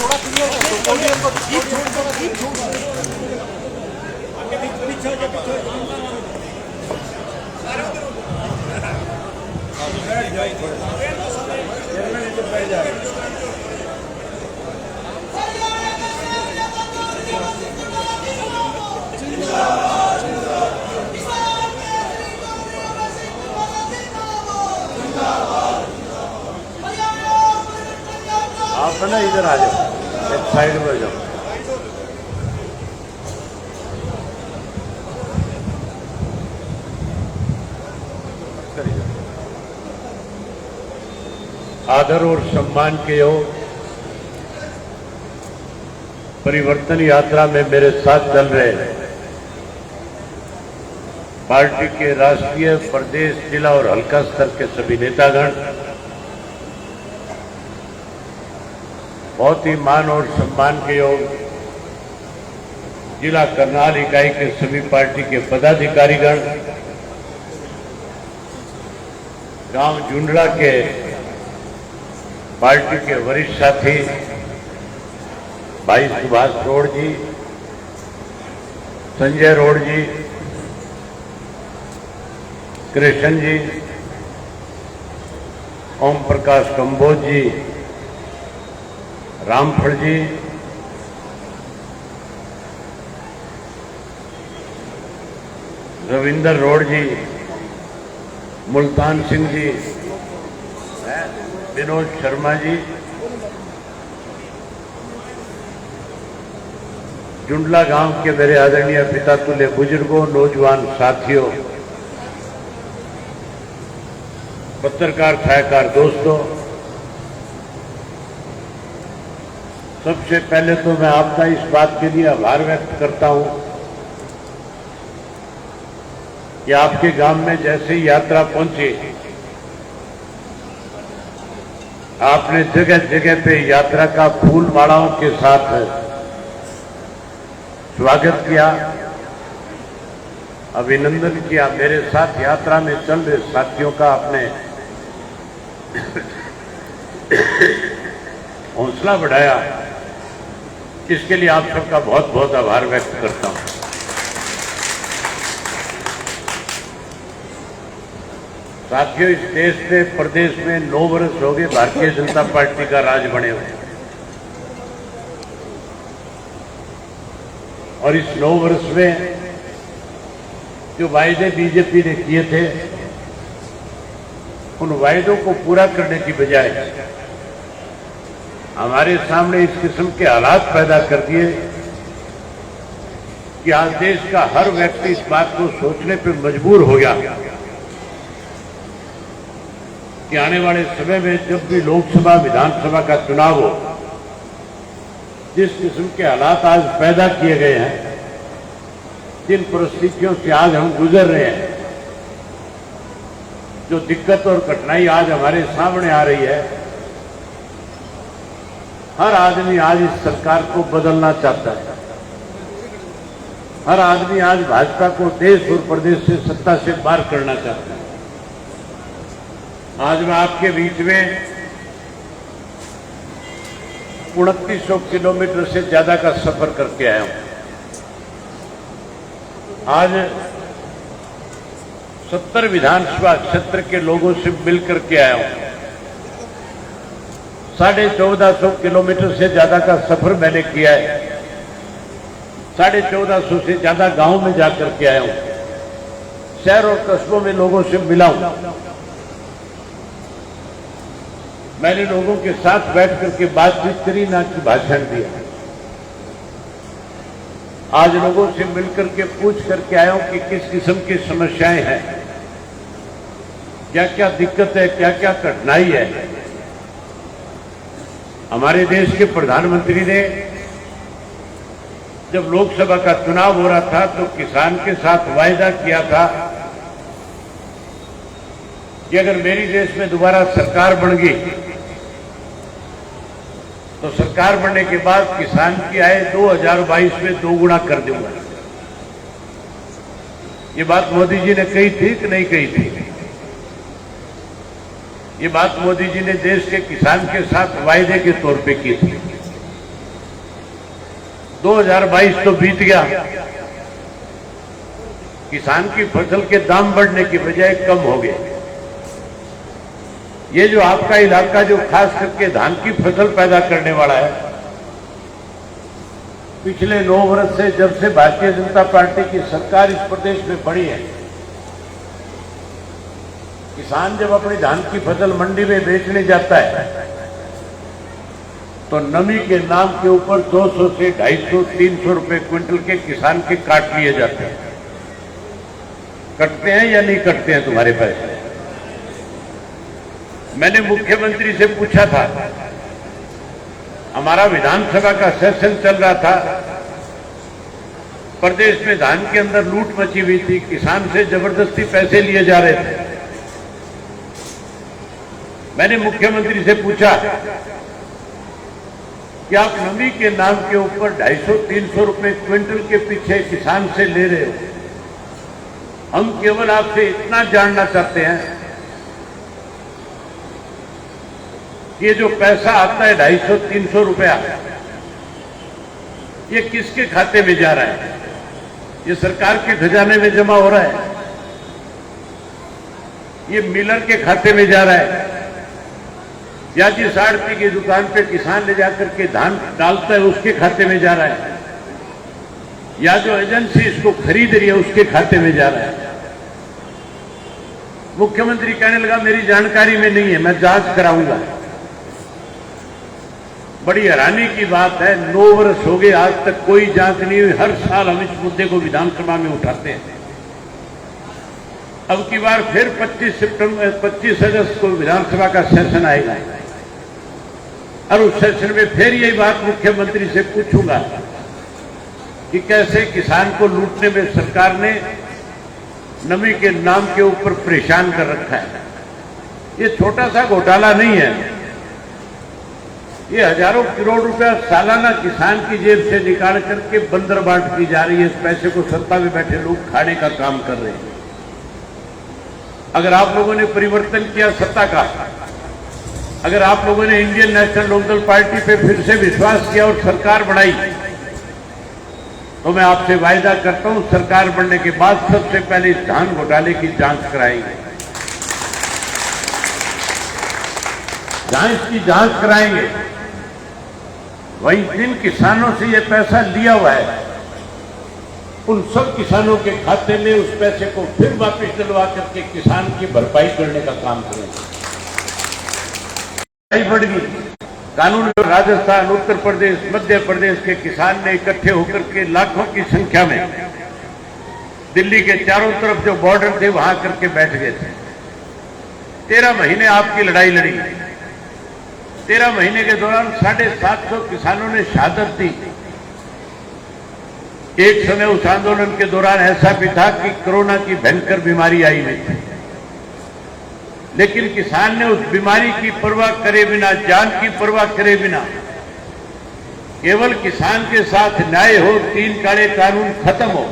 थोड़ा क्लियर आप ना इधर आ जाओ, एक साइड में जाओ। आदर और सम्मान के योग परिवर्तन यात्रा में मेरे साथ चल रहे पार्टी के राष्ट्रीय, प्रदेश, जिला और हल्का स्तर के सभी नेतागण, बहुत ही मान और सम्मान के योग जिला करनाल इकाई के सभी पार्टी के पदाधिकारीगण, गांव जुंडला के पार्टी के वरिष्ठ साथी भाई सुभाष रोड जी, संजय रोड जी, कृष्ण जी, ओम प्रकाश कंबोज जी, रामफल जी, रविंदर रोड जी, मुल्तान सिंह जी, विनोद शर्मा जी, जुंडला गांव के मेरे आदरणीय पिता तुल्य बुजुर्गों, नौजवान साथियों, पत्रकार छायाकार दोस्तों, सबसे पहले तो मैं आपका इस बात के लिए आभार व्यक्त करता हूं कि आपके गांव में जैसे ही यात्रा पहुंची, आपने जगह जगह पे यात्रा का फूल मालाओं के साथ स्वागत किया, अभिनंदन किया। मेरे साथ यात्रा में चल रहे साथियों का आपने हौसला बढ़ाया, इसके लिए आप सबका बहुत बहुत आभार व्यक्त करता हूं। साथियों, इस देश में, प्रदेश में 9 वर्ष हो गए भारतीय जनता पार्टी का राज बने हुए, और इस 9 वर्ष में जो वायदे बीजेपी ने किए थे, उन वायदों को पूरा करने की बजाय हमारे सामने इस किस्म के हालात पैदा कर दिए कि आज देश का हर व्यक्ति इस बात को सोचने पर मजबूर हो गया कि आने वाले समय में जब भी लोकसभा, विधानसभा का चुनाव हो, जिस किस्म के हालात आज पैदा किए गए हैं, जिन परिस्थितियों से आज हम गुजर रहे हैं, जो दिक्कत और कठिनाई आज हमारे सामने आ रही है, हर आदमी आज इस सरकार को बदलना चाहता है। हर आदमी आज भाजपा को देश और प्रदेश से, सत्ता से बाहर करना चाहता है। आज मैं आपके बीच में 2900 किलोमीटर से ज्यादा का सफर करके आया हूं। आज 70 विधानसभा क्षेत्र के लोगों से मिलकर के आया हूं। 1450 किलोमीटर से ज्यादा का सफर मैंने किया है। 1450 से ज्यादा गांव में जाकर के आया हूं। शहर और कस्बों में लोगों से मिला हूं। मैंने लोगों के साथ बैठ करके बातचीत करी, ना कि भाषण दिया। आज लोगों से मिलकर के पूछ करके आया हूं कि किस किस्म की समस्याएं हैं, क्या क्या दिक्कत है, क्या क्या कठिनाई है। हमारे देश के प्रधानमंत्री ने जब लोकसभा का चुनाव हो रहा था तो किसान के साथ वायदा किया था कि अगर मेरी देश में दोबारा सरकार बन गई तो सरकार बनने के बाद किसान की आय 2022 में 2 गुना कर दूंगा। ये बात मोदी जी ने कही थी कि नहीं कही थी? ये बात मोदी जी ने देश के किसान के साथ वायदे के तौर पे की थी। 2022 तो बीत गया, किसान की फसल के दाम बढ़ने की बजाय कम हो गए। ये जो आपका इलाका जो खास करके धान की फसल पैदा करने वाला है, पिछले 9 वर्ष से जब से भारतीय जनता पार्टी की सरकार इस प्रदेश में बनी है, किसान जब अपनी धान की फसल मंडी में बेचने जाता है तो नमी के नाम के ऊपर 200 से 250-300 रुपए क्विंटल के किसान के काट लिए जाते हैं। कटते हैं या नहीं कटते हैं तुम्हारे पैसे? मैंने मुख्यमंत्री से पूछा था, हमारा विधानसभा का सेशन चल रहा था, प्रदेश में धान के अंदर लूट मची हुई थी, किसान से जबरदस्ती पैसे लिए जा रहे थे। मैंने मुख्यमंत्री से पूछा कि आप नमी के नाम के ऊपर 250-300 रुपए क्विंटल के पीछे किसान से ले रहे हो। हम केवल आपसे इतना जानना चाहते हैं कि ये जो पैसा आता है 250-300 रुपया, ये किसके खाते में जा रहा है? ये सरकार के खजाने में जमा हो रहा है? ये मिलर के खाते में जा रहा है? या जिस आड़ती की दुकान पे किसान ले जाकर के धान डालता है उसके खाते में जा रहा है? या जो एजेंसी इसको खरीद रही है उसके खाते में जा रहा है? मुख्यमंत्री कहने लगा मेरी जानकारी में नहीं है, मैं जांच कराऊंगा। बड़ी हैरानी की बात है, 9 वर्ष हो गए आज तक कोई जांच नहीं हुई। हर साल हम इस मुद्दे को विधानसभा में उठाते हैं। अब की बार फिर 25 अगस्त को विधानसभा का सेशन आएगा और उस सेशन में फिर यही बात मुख्यमंत्री से पूछूंगा कि कैसे किसान को लूटने में सरकार ने नमी के नाम के ऊपर परेशान कर रखा है। ये छोटा सा घोटाला नहीं है, ये हजारों करोड़ रुपया सालाना किसान की जेब से निकाल करके बंदर बांट की जा रही है। इस पैसे को सत्ता में बैठे लोग खाने का काम कर रहे हैं। अगर आप लोगों ने परिवर्तन किया सत्ता का, अगर आप लोगों ने इंडियन नेशनल लोकदल पार्टी पे फिर से विश्वास किया और सरकार बनाई, तो मैं आपसे वायदा करता हूं सरकार बनने के बाद सबसे पहले इस धान घोटाले की जांच कराएंगे। इसकी जांच कराएंगे। वही जिन किसानों से ये पैसा लिया हुआ है उन सब किसानों के खाते में उस पैसे को फिर वापस डलवा करके किसान की भरपाई करने का काम करेंगे। बढ़ गई कानून, राजस्थान, उत्तर प्रदेश, मध्य प्रदेश के किसान ने इकट्ठे होकर के लाखों की संख्या में दिल्ली के चारों तरफ जो बॉर्डर थे वहां करके बैठ गए थे। 13 महीने आपकी लड़ाई लड़ी। 13 महीने के दौरान 750 किसानों ने शहादत दी। एक समय उस आंदोलन के दौरान ऐसा भी था कि कोरोना की भयंकर बीमारी आई हुई थी, लेकिन किसान ने उस बीमारी की परवाह करे बिना, जान की परवाह करे बिना, केवल किसान के साथ न्याय हो, 3 काले कानून खत्म हो,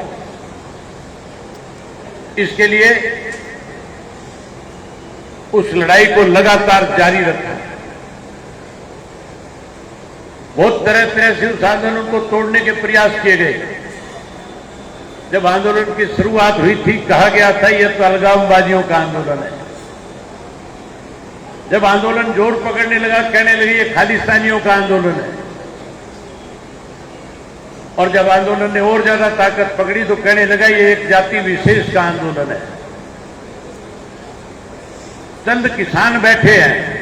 इसके लिए उस लड़ाई को लगातार जारी रखा। बहुत तरह तरह से उस आंदोलन को तोड़ने के प्रयास किए गए। जब आंदोलन की शुरुआत हुई थी कहा गया था यह तो अलगाववादियों का आंदोलन है। जब आंदोलन जोर पकड़ने लगा कहने लगे ये खालिस्तानियों का आंदोलन है। और जब आंदोलन ने और ज्यादा ताकत पकड़ी तो कहने लगा ये एक जाति विशेष का आंदोलन है। चंद किसान बैठे हैं।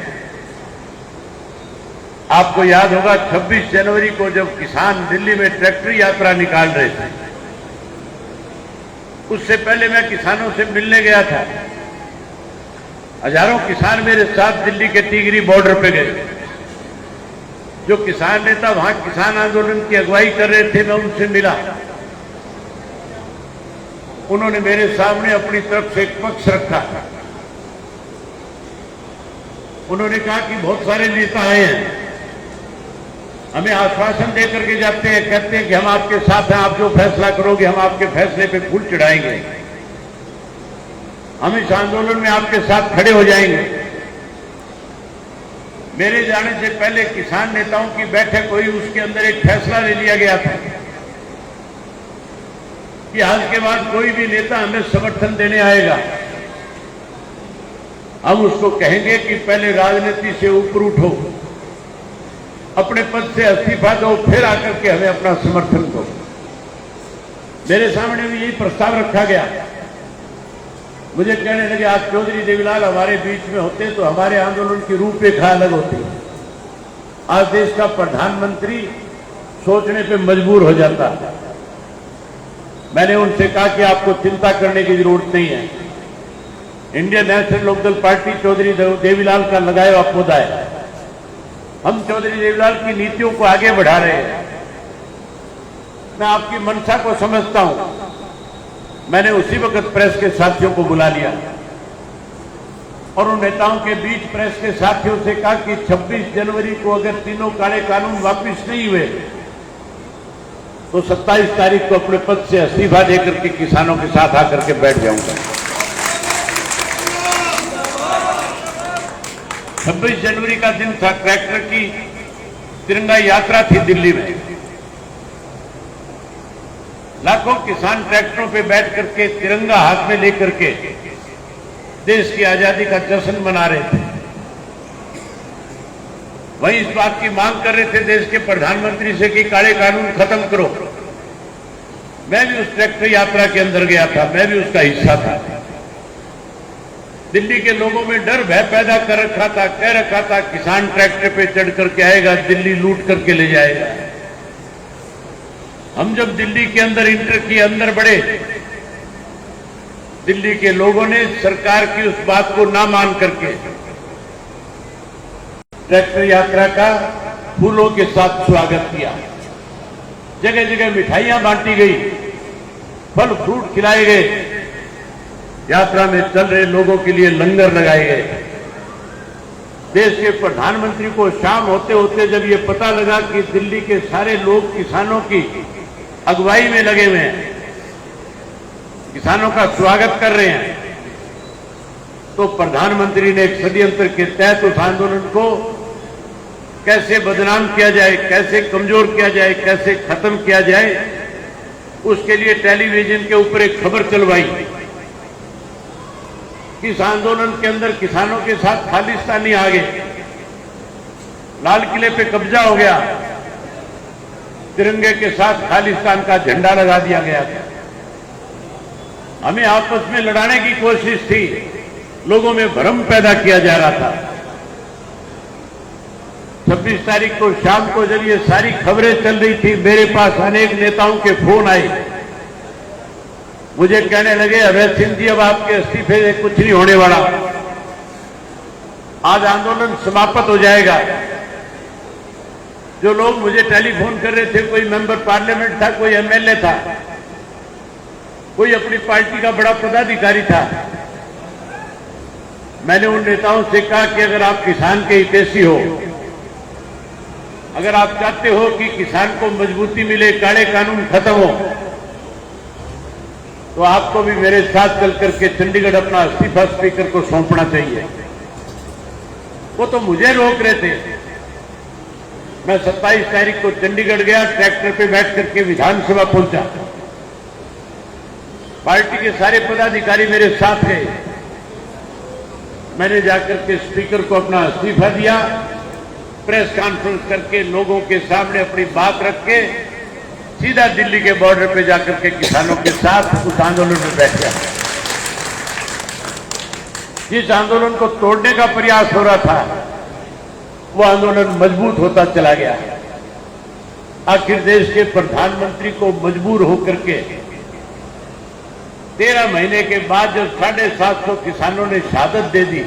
आपको याद होगा 26 जनवरी को जब किसान दिल्ली में ट्रैक्टर यात्रा निकाल रहे थे, उससे पहले मैं किसानों से मिलने गया था। हजारों किसान मेरे साथ दिल्ली के टिगरी बॉर्डर पे गए। जो किसान नेता वहां किसान आंदोलन की अगुवाई कर रहे थे, मैं उनसे मिला। उन्होंने मेरे सामने अपनी तरफ से एक पक्ष रखा। उन्होंने कहा कि बहुत सारे नेता आए हैं, हमें आश्वासन देकर के जाते हैं, कहते हैं कि हम आपके साथ हैं, आप जो फैसला करोगे हम आपके फैसले पे फूल चढ़ाएंगे, हम इस आंदोलन में आपके साथ खड़े हो जाएंगे। मेरे जाने से पहले किसान नेताओं की बैठक हुई, उसके अंदर एक फैसला ले लिया गया था कि आज के बाद कोई भी नेता हमें समर्थन देने आएगा, हम उसको कहेंगे कि पहले राजनीति से ऊपर उठो, अपने पद से इस्तीफा दो, फिर आकर के हमें अपना समर्थन दो। मेरे सामने भी यही प्रस्ताव रखा गया। मुझे कहने लगे आज चौधरी देवीलाल हमारे बीच में होते तो हमारे आंदोलन की रूपरेखा अलग होती। आज देश का प्रधानमंत्री सोचने पे मजबूर हो जाता। मैंने उनसे कहा कि आपको चिंता करने की जरूरत नहीं है। Indian National Lokdal party Chaudhary Devilal का लगाया हुआ पौधा है। हम चौधरी देवीलाल की नीतियों को आगे बढ़ा रहे हैं। मैं आपकी मंशा को समझता हूं। मैंने उसी वक्त प्रेस के साथियों को बुला लिया और उन नेताओं के बीच प्रेस के साथियों से कहा कि 26 जनवरी को अगर तीनों काले कानून वापस नहीं हुए तो 27 तारीख को अपने पद से इस्तीफा देकर के किसानों के साथ आकर के बैठ जाऊंगा। 26 जनवरी का दिन था, ट्रैक्टर की तिरंगा यात्रा थी दिल्ली में। लाखों किसान ट्रैक्टरों पे बैठ करके तिरंगा हाथ में लेकर के देश की आजादी का जश्न मना रहे थे। वहीं इस बात की मांग कर रहे थे देश के प्रधानमंत्री से कि काले कानून खत्म करो। मैं भी उस ट्रैक्टर यात्रा के अंदर गया था, मैं भी उसका हिस्सा था। दिल्ली के लोगों में डर भय पैदा कर रखा था, कह रखा था किसान ट्रैक्टर पे चढ़ करके आएगा, दिल्ली लूट करके ले जाएगा। हम जब दिल्ली के अंदर इंटर किए, अंदर बढ़े, दिल्ली के लोगों ने सरकार की उस बात को ना मान करके ट्रैक्टर यात्रा का फूलों के साथ स्वागत किया। जगह जगह मिठाइयां बांटी गई, फल फ्रूट खिलाए गए, यात्रा में चल रहे लोगों के लिए लंगर लगाए गए। देश के प्रधानमंत्री को शाम होते होते जब ये पता लगा कि दिल्ली के सारे लोग किसानों की अगुवाई में लगे हुए हैं, किसानों का स्वागत कर रहे हैं, तो प्रधानमंत्री ने एक षड्यंत्र के तहत उस आंदोलन को कैसे बदनाम किया जाए, कैसे कमजोर किया जाए, कैसे खत्म किया जाए, उसके लिए टेलीविजन के ऊपर एक खबर चलवाई। इस आंदोलन के अंदर किसानों के साथ खालिस्तानी आ गए, लाल किले पे कब्जा हो गया, तिरंगे के साथ खालिस्तान का झंडा लगा दिया गया था। हमें आपस में लड़ाने की कोशिश थी, लोगों में भ्रम पैदा किया जा रहा था। 26 तारीख को शाम को जब ये सारी खबरें चल रही थी, मेरे पास अनेक नेताओं के फोन आए। मुझे कहने लगे अभय सिंह जी, अब आपके इस्तीफे से कुछ नहीं होने वाला, आज आंदोलन समाप्त हो जाएगा। जो लोग मुझे टेलीफोन कर रहे थे, कोई मेंबर पार्लियामेंट था, कोई एमएलए था, कोई अपनी पार्टी का बड़ा पदाधिकारी था। मैंने उन नेताओं से कहा कि अगर आप किसान के हितैषी हो, अगर आप चाहते हो कि किसान को मजबूती मिले, काले कानून खत्म हो, तो आपको भी मेरे साथ चल करके चंडीगढ़ अपना इस्तीफा स्पीकर को सौंपना चाहिए। वो तो मुझे रोक रहे थे। मैं 27 तारीख को चंडीगढ़ गया, ट्रैक्टर पे बैठ करके विधानसभा पहुंचा। पार्टी के सारे पदाधिकारी मेरे साथ गए। मैंने जाकर के स्पीकर को अपना इस्तीफा दिया, प्रेस कॉन्फ्रेंस करके लोगों के सामने अपनी बात रख के सीधा दिल्ली के बॉर्डर पे जाकर के किसानों के साथ उस आंदोलन में बैठ गया। जिस आंदोलन को तोड़ने का प्रयास हो रहा था, वो आंदोलन मजबूत होता चला गया। आखिर देश के प्रधानमंत्री को मजबूर होकर के 13 महीने के बाद जब 750 किसानों ने शहादत दे दी,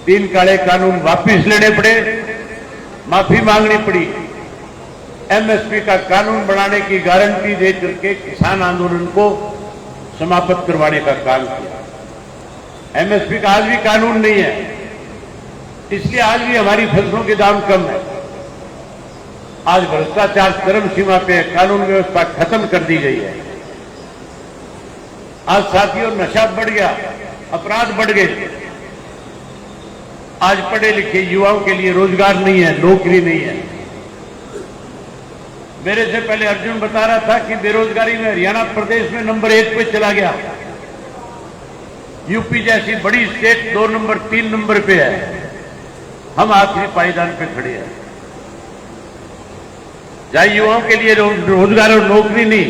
3 काले कानून वापिस लेने पड़े, माफी मांगनी पड़ी, एमएसपी का कानून बनाने की गारंटी दे करके किसान आंदोलन को समाप्त करवाने का काम किया। एमएसपी का आज भी कानून नहीं है, इसलिए आज भी हमारी फसलों के दाम कम है। आज भ्रष्टाचार चरम सीमा पे, कानून व्यवस्था खत्म कर दी गई है। आज साथियों नशा बढ़ गया, अपराध बढ़ गए। आज पढ़े लिखे युवाओं के लिए रोजगार नहीं है, नौकरी नहीं है। मेरे से पहले अर्जुन बता रहा था कि बेरोजगारी में हरियाणा प्रदेश में नंबर 1 पे चला गया। यूपी जैसी बड़ी स्टेट 2 नंबर 3 नंबर पे है, हम आखिरी पायदान पे खड़े हैं। जहां युवाओं के लिए रोजगार और नौकरी नहीं,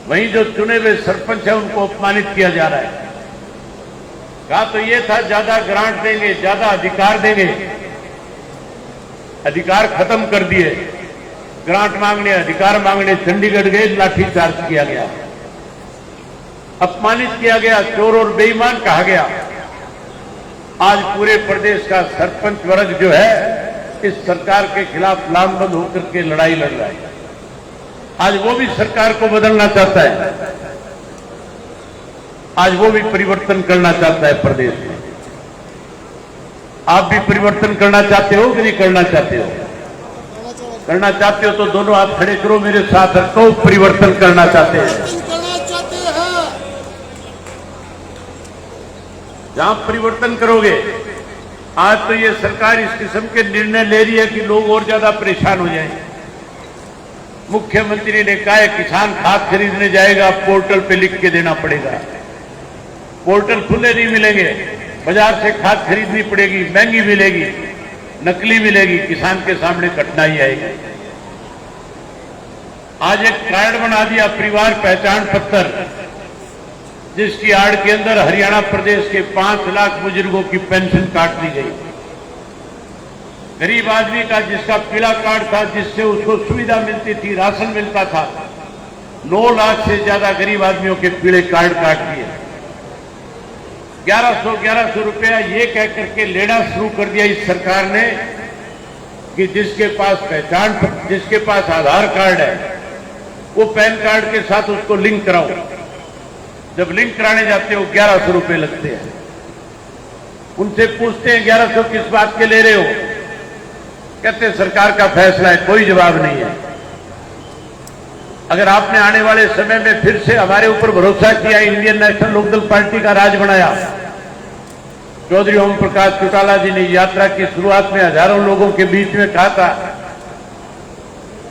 वहीं जो चुने हुए सरपंच है उनको अपमानित किया जा रहा है। कहा तो ये था ज्यादा ग्रांट देंगे, ज्यादा अधिकार देंगे, अधिकार खत्म कर दिए। ग्रांट मांगने, अधिकार मांगने चंडीगढ़ गए, लाठीचार्ज किया गया, अपमानित किया गया, चोर और बेईमान कहा गया। आज पूरे प्रदेश का सरपंच वर्ग जो है इस सरकार के खिलाफ लामबंद होकर के लड़ाई लड़ रहा है। आज वो भी सरकार को बदलना चाहता है, आज वो भी परिवर्तन करना चाहता है प्रदेश में। आप भी परिवर्तन करना चाहते हो कि नहीं करना चाहते हो? करना चाहते हो तो दोनों हाथ खड़े करो मेरे साथ, रखो परिवर्तन करना चाहते हैं। जहां परिवर्तन करोगे, आज तो ये सरकार इस किस्म के निर्णय ले रही है कि लोग और ज्यादा परेशान हो जाएंगे। मुख्यमंत्री ने कहा है किसान खाद खरीदने जाएगा, पोर्टल पे लिख के देना पड़ेगा। पोर्टल खुले नहीं मिलेंगे, बाजार से खाद खरीदनी पड़ेगी, महंगी मिलेगी, नकली मिलेगी, किसान के सामने कठिनाई आएगी। आज एक कार्ड बना दिया, परिवार पहचान पत्र, जिसकी आड़ के अंदर हरियाणा प्रदेश के 5 लाख बुजुर्गों की पेंशन काट दी गई। गरीब आदमी का जिसका पीला कार्ड था, जिससे उसको सुविधा मिलती थी, राशन मिलता था, 9 लाख से ज्यादा गरीब आदमियों के पीले कार्ड काट दिए। 1100 रुपया ये कह करके लेना शुरू कर दिया इस सरकार ने कि जिसके पास पहचान, जिसके पास आधार कार्ड है वो पैन कार्ड के साथ उसको लिंक कराओ। जब लिंक कराने जाते हो 1100 रुपए लगते हैं। उनसे पूछते हैं 1100 किस बात के ले रहे हो? कहते हैं सरकार का फैसला है, कोई जवाब नहीं है। अगर आपने आने वाले समय में फिर से हमारे ऊपर भरोसा किया, इंडियन नेशनल लोकदल पार्टी का राज बनाया, चौधरी ओम प्रकाश चौटाला जी ने यात्रा की शुरुआत में हजारों लोगों के बीच में कहा था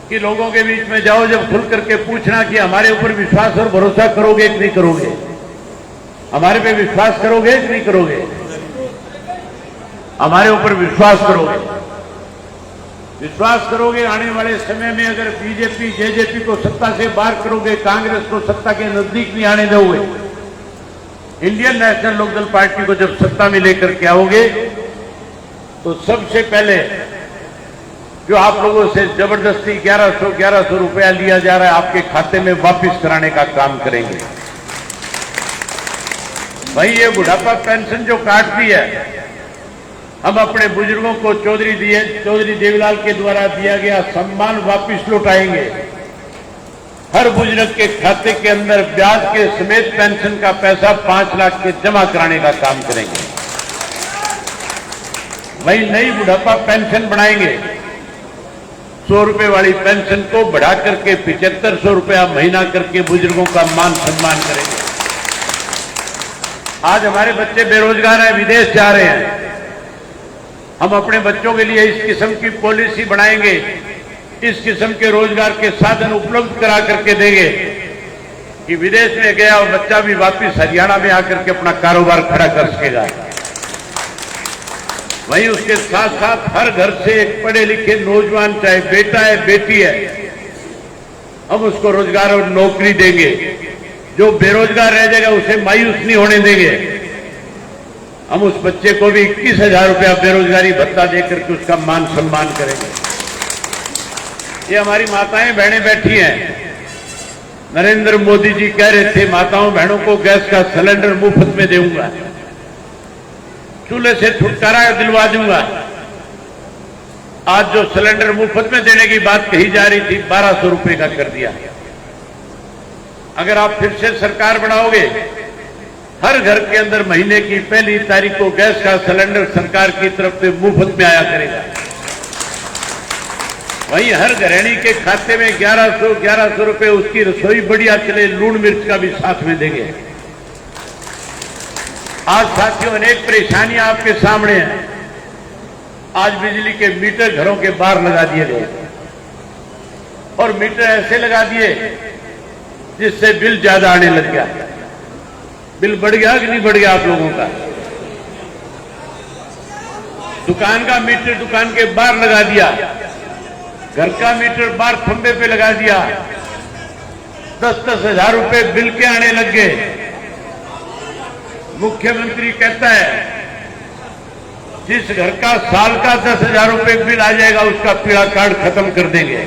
कि लोगों के बीच में जाओ, जब खुल करके पूछना कि हमारे ऊपर विश्वास और भरोसा करोगे कि नहीं करोगे, हमारे पे विश्वास करोगे कि नहीं करोगे, हमारे ऊपर विश्वास करोगे, विश्वास करोगे। आने वाले समय में अगर बीजेपी जेजेपी को सत्ता से बाहर करोगे, कांग्रेस को सत्ता के नजदीक नहीं आने दोगे, इंडियन नेशनल लोकदल पार्टी को जब सत्ता में लेकर के आओगे तो सबसे पहले जो आप लोगों से जबरदस्ती 1100 रुपया लिया जा रहा है आपके खाते में वापस कराने का काम करेंगे। भाई ये बुढ़ापा पेंशन जो काटती है, हम अपने बुजुर्गों को चौधरी देवीलाल के द्वारा दिया गया सम्मान वापस लौटाएंगे। हर बुजुर्ग के खाते के अंदर ब्याज के समेत पेंशन का पैसा 5 लाख के जमा कराने का काम करेंगे। वही नई बुढ़ापा पेंशन बनाएंगे, 100 रुपए वाली पेंशन को बढ़ा करके 7500 रुपया महीना करके बुजुर्गों का मान सम्मान करेंगे। आज हमारे बच्चे बेरोजगार हैं, विदेश जा रहे हैं, हम अपने बच्चों के लिए इस किस्म की पॉलिसी बनाएंगे, इस किस्म के रोजगार के साधन उपलब्ध करा करके देंगे कि विदेश में गया और बच्चा भी वापस हरियाणा में आकर के अपना कारोबार खड़ा कर सकेगा। वहीं उसके साथ साथ हर घर से एक पढ़े लिखे नौजवान, चाहे बेटा है बेटी है, हम उसको रोजगार और नौकरी देंगे। जो बेरोजगार रह जाएगा उसे मायूस नहीं होने देंगे। हम उस बच्चे को भी 21,000 रुपया बेरोजगारी भत्ता देकर के उसका मान सम्मान करेंगे। ये हमारी माताएं बहनें बैठी हैं। नरेंद्र मोदी जी कह रहे थे माताओं बहनों को गैस का सिलेंडर मुफ्त में दूंगा, चूल्हे से छुटकारा दिलवा दूंगा। आज जो सिलेंडर मुफ्त में देने की बात कही जा रही थी, 1200 रुपए का कर दिया। अगर आप फिर से सरकार बनाओगे, हर घर के अंदर महीने की पहली तारीख को गैस का सिलेंडर सरकार की तरफ से मुफ्त में आया करेगा। वहीं हर गृहिणी के खाते में 1100 रुपए, उसकी रसोई बढ़िया चले, लूण मिर्च का भी साथ में देंगे। आज साथियों अनेक परेशानियां आपके सामने हैं। आज बिजली के मीटर घरों के बाहर लगा दिए गए। और मीटर ऐसे लगा दिए जिससे बिल ज्यादा आने लग गया। बिल बढ़ गया कि नहीं बढ़ गया आप लोगों का? दुकान का मीटर दुकान के बाहर लगा दिया, घर का मीटर बाहर खंबे पे लगा दिया। 10-10 हजार रुपए बिल के आने लग गए। मुख्यमंत्री कहता है जिस घर का साल का 10,000 रुपए बिल आ जाएगा उसका पीला कार्ड खत्म कर देंगे।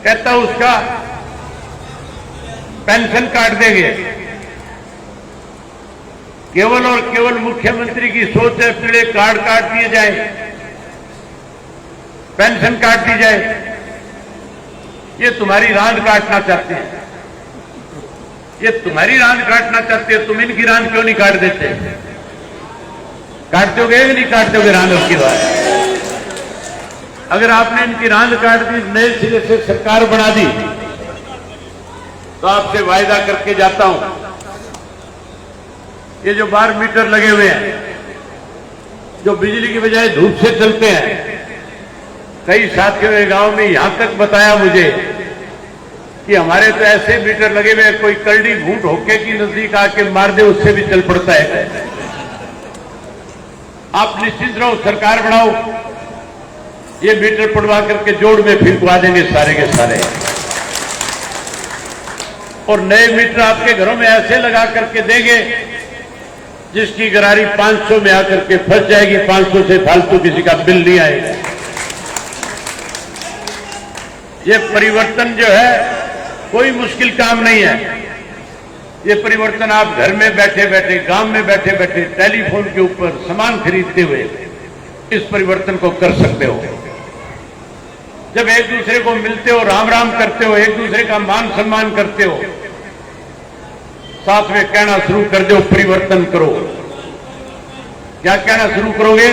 कहता उसका पेंशन काट देंगे। केवल और केवल मुख्यमंत्री की सोच है पीले कार्ड काट दिए जाए, पेंशन काट दी जाए। ये तुम्हारी रांद काटना चाहते हैं, ये तुम्हारी रांद काटना चाहते हैं। तुम इनकी रांद क्यों नहीं काट देते? काटते होगे कि नहीं काटते होगे रांद की बात? अगर आपने इनकी रांद काट दी, नए सिरे से सरकार बना दी, तो आपसे वायदा करके जाता हूं, ये जो बाहर मीटर लगे हुए हैं, जो बिजली की बजाय धूप से चलते हैं, कई साथियों ने गांव में यहां तक बताया मुझे कि हमारे तो ऐसे मीटर लगे हुए हैं, कोई कलडी घूंट होके की नजदीक आके मार दे उससे भी चल पड़ता है। आप निश्चिंत रहो, सरकार बनाओ, ये मीटर पड़वा करके जोड़ में फिरवा देंगे सारे के सारे। और नए मीटर आपके घरों में ऐसे लगा करके देंगे जिसकी गरारी 500 में आकर के फंस जाएगी। 500 से फालतू किसी का बिल नहीं आएगा। ये परिवर्तन जो है कोई मुश्किल काम नहीं है। ये परिवर्तन आप घर में बैठे बैठे, गांव में बैठे बैठे, टेलीफोन के ऊपर सामान खरीदते हुए इस परिवर्तन को कर सकते हो। जब एक दूसरे को मिलते हो, राम राम करते हो, एक दूसरे का मान सम्मान करते हो, साथ में कहना शुरू कर दो परिवर्तन करो। क्या कहना शुरू करोगे?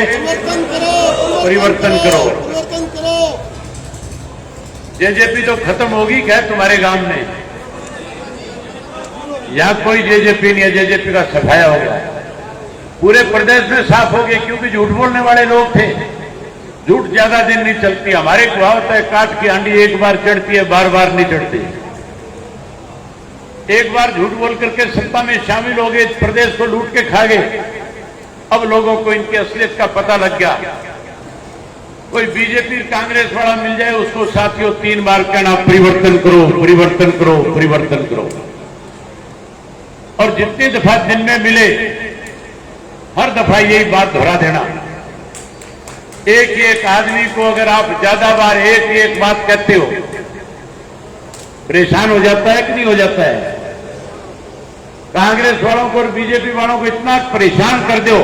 परिवर्तन करो। जेजेपी तो खत्म होगी क्या तुम्हारे गांव में? यहां कोई जेजेपी नहीं है, जेजेपी का सफाया हो गया। पूरे प्रदेश में साफ हो गया, क्योंकि झूठ बोलने वाले लोग थे। झूठ ज्यादा दिन नहीं चलती। हमारे कहावत है, काट की हांडी एक बार चढ़ती है, बार बार नहीं चढ़ती। एक बार झूठ बोल करके सत्ता में शामिल हो गए, प्रदेश को लूट के खा गए। अब लोगों को इनकी असलियत का पता लग गया। कोई बीजेपी कांग्रेस वाला मिल जाए, उसको साथियों 3 बार कहना परिवर्तन करो, परिवर्तन करो, परिवर्तन करो। और जितनी दफा दिन में मिले, हर दफा यही बात दोहरा देना। एक एक आदमी को अगर आप ज्यादा बार एक एक बात कहते हो, परेशान हो जाता है कि नहीं हो जाता है? कांग्रेस वालों को और बीजेपी वालों को इतना परेशान कर दो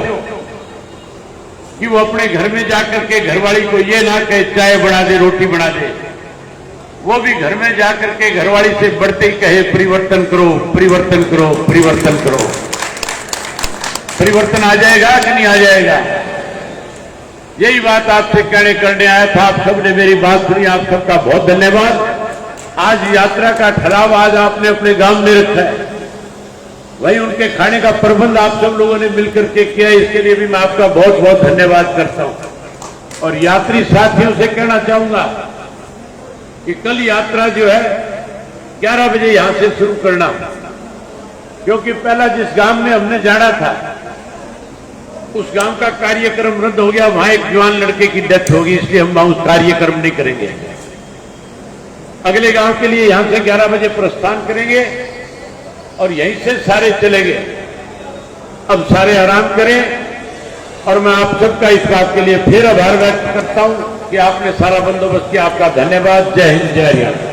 कि वो अपने घर में जाकर के घरवाली को ये ना कहे चाय बना दे, रोटी बना दे, वो भी घर में जाकर के घरवाली से बढ़ते ही कहे परिवर्तन करो, परिवर्तन करो, परिवर्तन करो। परिवर्तन आ जाएगा कि नहीं आ जाएगा? यही बात आपसे कहने करने आया था। आप सबने मेरी बात सुनी, आप सबका बहुत धन्यवाद। आज यात्रा का ठहराव आज आपने अपने गांव में रखा है, वही उनके खाने का प्रबंध आप सब लोगों ने मिलकर के किया। इसके लिए भी मैं आपका बहुत बहुत धन्यवाद करता हूं। और यात्री साथियों से कहना चाहूंगा कि कल यात्रा जो है 11 बजे यहां से शुरू करना, क्योंकि पहला जिस गांव में हमने जाना था उस गांव का कार्यक्रम रद्द हो गया। वहां एक जवान लड़के की डेथ होगी, इसलिए हम वहां उस कार्यक्रम नहीं करेंगे। अगले गांव के लिए यहां से 11 बजे प्रस्थान करेंगे और यहीं से सारे चलेंगे। अब सारे आराम करें और मैं आप सबका इस बात के लिए फिर आभार व्यक्त करता हूं कि आपने सारा बंदोबस्त किया। आपका धन्यवाद। जय हिंद, जय हरियाणा।